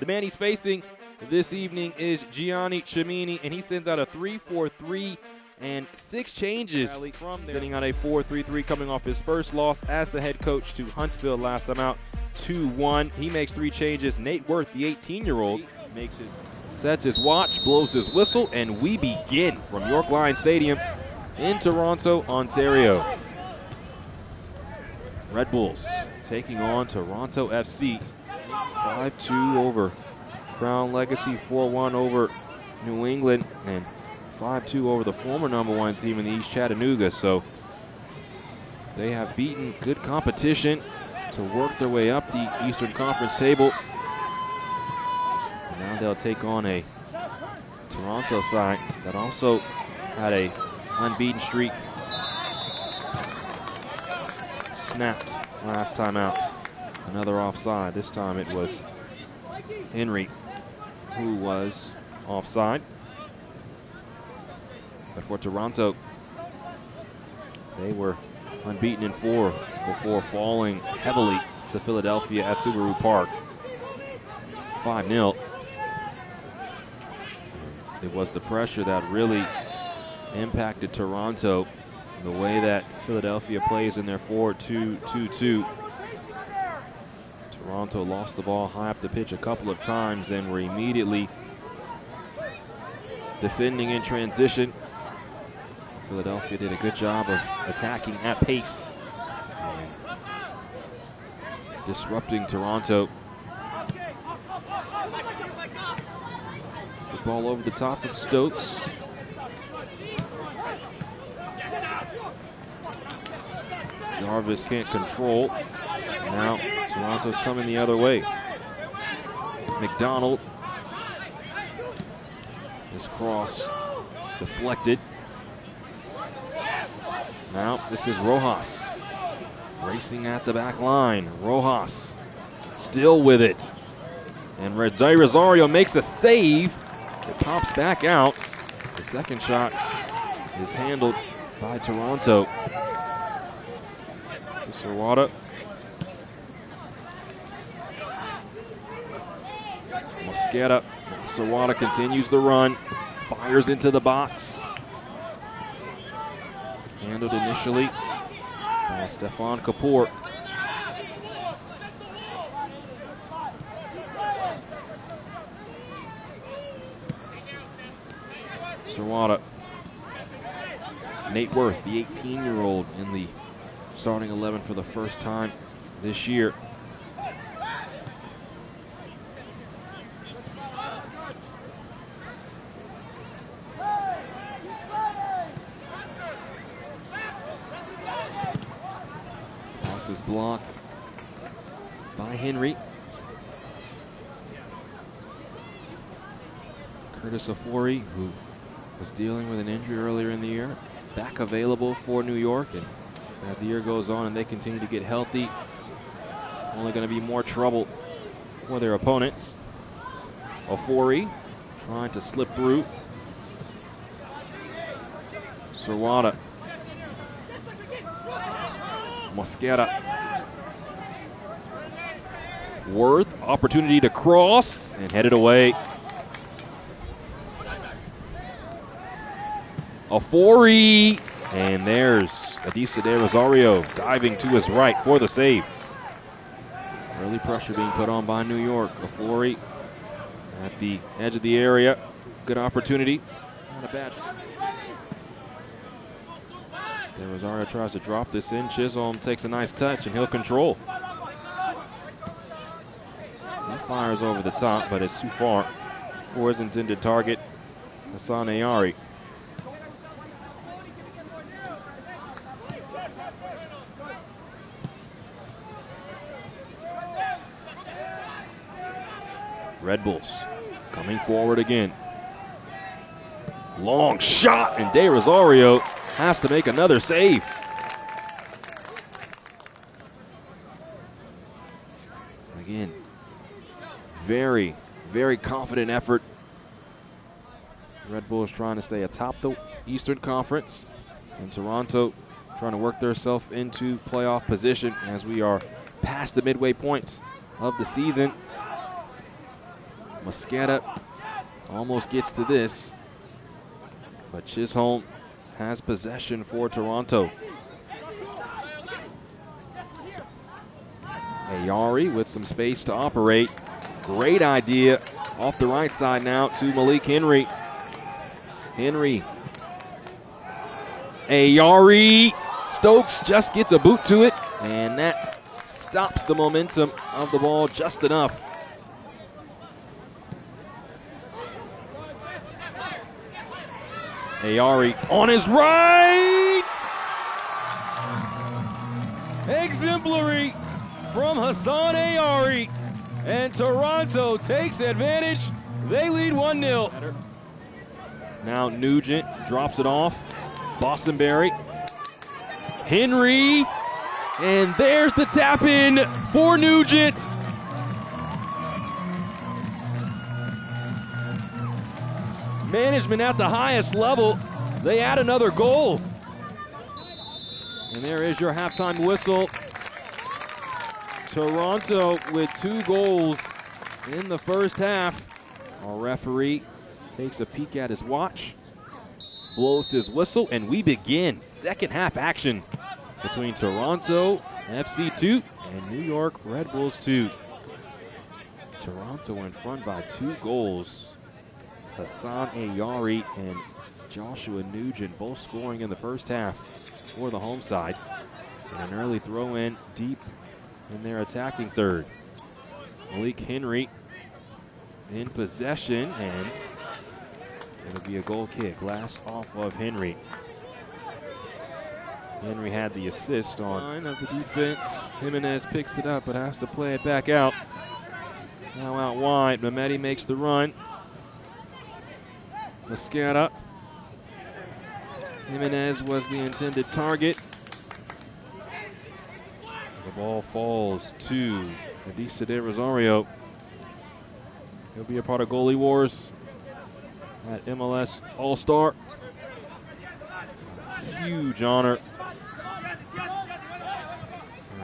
The man he's facing this evening is Gianni Cimini, and he sends out a 3-4-3 and 6 changes, sitting on a 4-3-3, coming off his first loss as the head coach to Huntsville last time out, 2-1. He makes 3 changes. Nate Worth, the 18-year-old, sets his watch, blows his whistle, and we begin from York Lions Stadium in Toronto, Ontario. Red Bulls taking on Toronto FC, 5-2 over Crown Legacy, 4-1 over New England, and 5-2 over the former #1 team in the East Chattanooga. So they have beaten good competition to work their way up the Eastern Conference table. And now they'll take on a Toronto side that also had a unbeaten streak snapped last time out. Another offside. This time it was Henry who was offside. But for Toronto, they were unbeaten in 4 before falling heavily to Philadelphia at Subaru Park, 5-0. And it was the pressure that really impacted Toronto, the way that Philadelphia plays in their 4-2-2-2. Toronto lost the ball high up the pitch a couple of times and were immediately defending in transition. Philadelphia did a good job of attacking at pace and disrupting Toronto. The ball over the top of Stokes. Jarvis can't control. Now Toronto's coming the other way. McDonald. His cross deflected. Now this is Rojas racing at the back line. Rojas still with it. And De Rosario makes a save. It pops back out. The second shot is handled by Toronto. Sawada. Mosqueda. Sawada continues the run. Fires into the box. Handled initially by Stefan Kapoor. Sawada. Nate Worth, the 18-year-old, in the starting 11 for the first time this year. Cross is blocked by Henry. Curtis Ofori, who was dealing with an injury earlier in the year, back available for New York, and as the year goes on and they continue to get healthy, only going to be more trouble for their opponents. Ofori trying to slip through. Sawada. Mosqueda. Worth, opportunity to cross and headed away. Ofori. And there's Adisa De Rosario diving to his right for the save. Early pressure being put on by New York. Ofori at the edge of the area. Good opportunity. Not a bad shot. De Rosario tries to drop this in. Chisholm takes a nice touch and he'll control. He fires over the top, but it's too far for his intended target, Hassan Ayari. Red Bulls coming forward again. Long shot, and De Rosario has to make another save. Again, very, very confident effort. Red Bulls trying to stay atop the Eastern Conference, and Toronto trying to work themselves into playoff position as we are past the midway point of the season. Mosqueda almost gets to this, but Chisholm has possession for Toronto. Ayari with some space to operate. Great idea off the right side now to Malik Henry. Henry. Ayari. Stokes just gets a boot to it, and that stops the momentum of the ball just enough. Ayari on his right! Exemplary from Hassan Ayari, and Toronto takes advantage. They lead 1-0. Now Nugent drops it off. Bostonberry. Henry, and there's the tap in for Nugent. Management at the highest level. They add another goal. And there is your halftime whistle. Toronto with 2 goals in the first half. Our referee takes a peek at his watch, blows his whistle, and we begin second half action between Toronto FC 2 and New York Red Bulls 2. Toronto in front by 2 goals. Hassan Ayari and Joshua Nugent both scoring in the first half for the home side. And an early throw in deep in their attacking third. Malik Henry in possession, and it'll be a goal kick. Last off of Henry. Henry had the assist on line of the defense. Jimenez picks it up but has to play it back out. Now out wide, Mehmeti makes the run. Mosqueda. Jimenez was the intended target. The ball falls to Adisa de Rosario. He'll be a part of goalie wars at MLS All-Star. Huge honor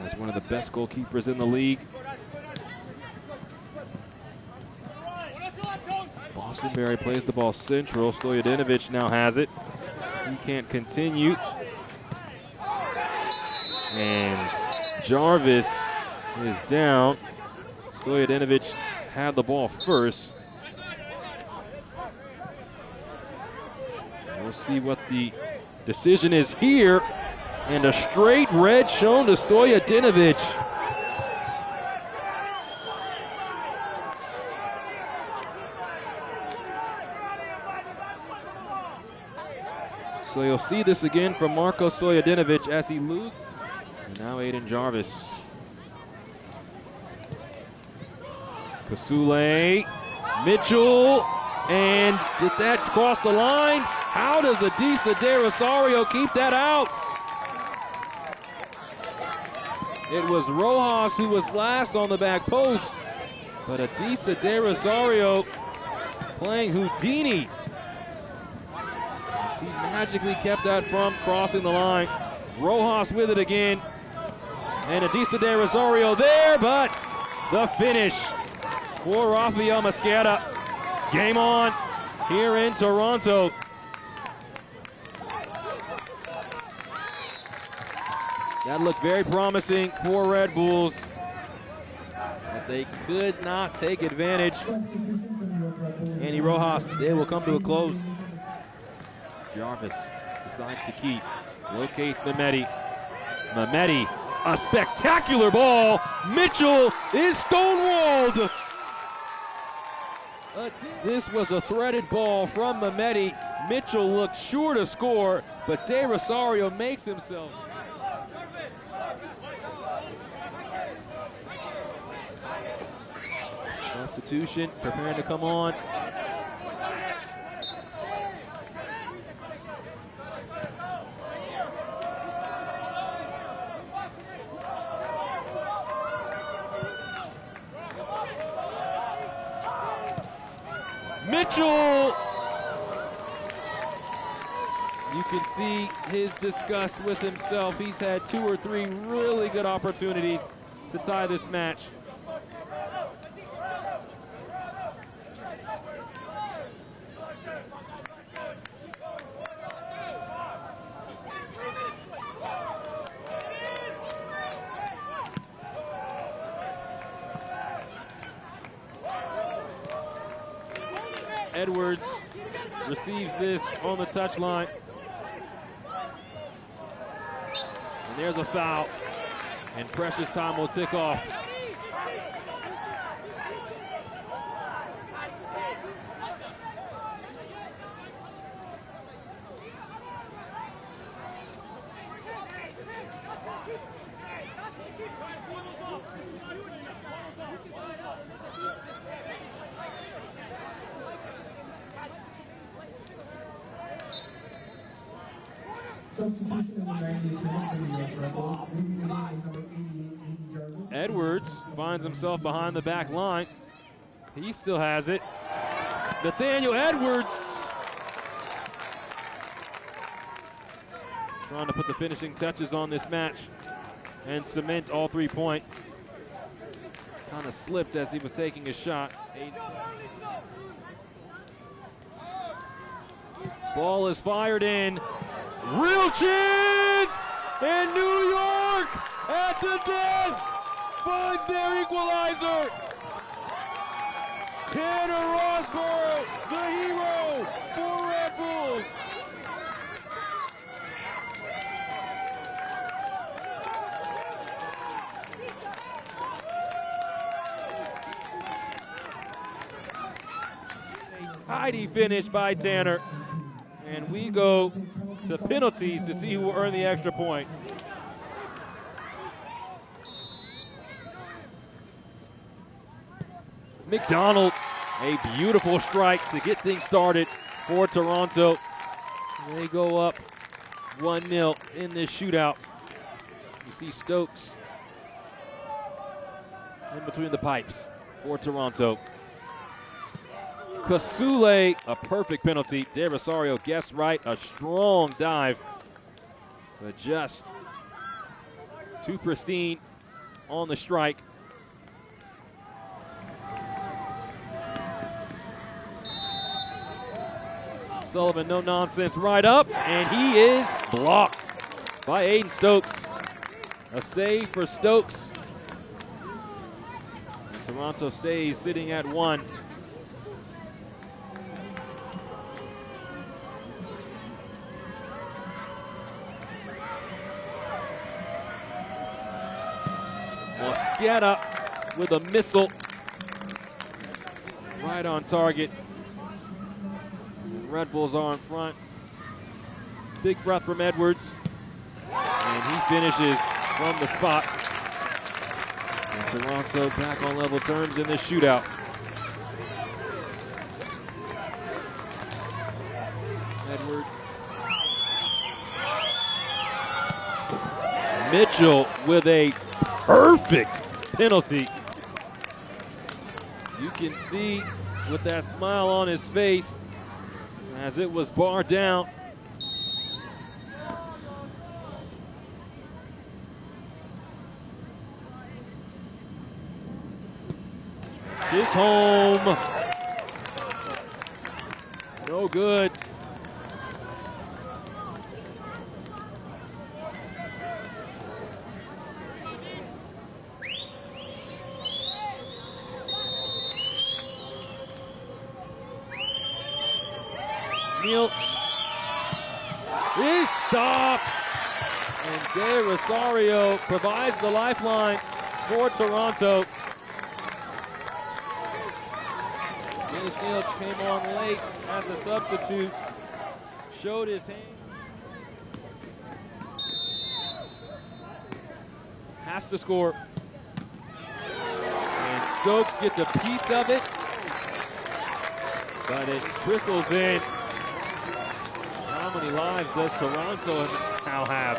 as one of the best goalkeepers in the league. Bostonberry plays the ball central. Stojadinovic now has it. He can't continue. And Jarvis is down. Stojadinovic had the ball first. We'll see what the decision is here. And a straight red shown to Stojadinovic. So you'll see this again from Marko Stojadinovic as he loses. And now Aiden Jarvis. Kasule, Mitchell, and did that cross the line? How does Adisa de Rosario keep that out? It was Rojas who was last on the back post, but Adisa de Rosario playing Houdini. He magically kept that from crossing the line. Rojas with it again. And Adisa de Rosario there, but the finish for Rafael Mosqueda. Game on here in Toronto. That looked very promising for Red Bulls, but they could not take advantage. Andy Rojas, they will come to a close. Jarvis decides to keep, locates Mehmeti. Mehmeti, a spectacular ball. Mitchell is stonewalled. This was a threaded ball from Mehmeti. Mitchell looked sure to score, but De Rosario makes himself. Substitution, preparing to come on. Mitchell! You can see his disgust with himself. He's had 2 or 3 really good opportunities to tie this match. Edwards receives this on the touchline. And there's a foul. And precious time will tick off. Edwards finds himself behind the back line. He still has it. Nathaniel Edwards trying to put the finishing touches on this match and cement all 3 points. Kind of slipped as he was taking a shot. Ball is fired in. Real chance! And New York at the death finds their equalizer. Tanner Rosborough, the hero for Red Bulls. A tidy finish by Tanner. And we go to penalties to see who will earn the extra point. McDonald, a beautiful strike to get things started for Toronto. They go up 1-0 in this shootout. You see Stokes in between the pipes for Toronto. Kasule, a perfect penalty. De Rosario guessed right, a strong dive, but just too pristine on the strike. Sullivan, no nonsense, right up, and he is blocked by Aiden Stokes. A save for Stokes. And Toronto stays sitting at 1. Mosqueda with a missile right on target. Red Bulls are in front. Big breath from Edwards. And he finishes from the spot. And Toronto back on level terms in this shootout. Edwards. Mitchell with a perfect penalty. You can see with that smile on his face as it was barred down. Chisholm. No good. Milch is stopped, and De Rosario provides the lifeline for Toronto. Dennis Milch came on late as a substitute, showed his hand. Has to score. And Stokes gets a piece of it, but it trickles in. How many lives does Toronto now have?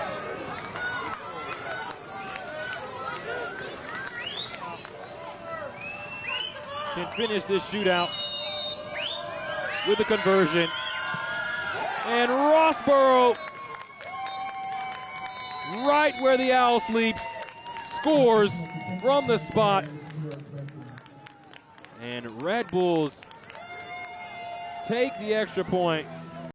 Can finish this shootout with a conversion. And Rossborough, right where the owl sleeps, scores from the spot. And Red Bulls take the extra point.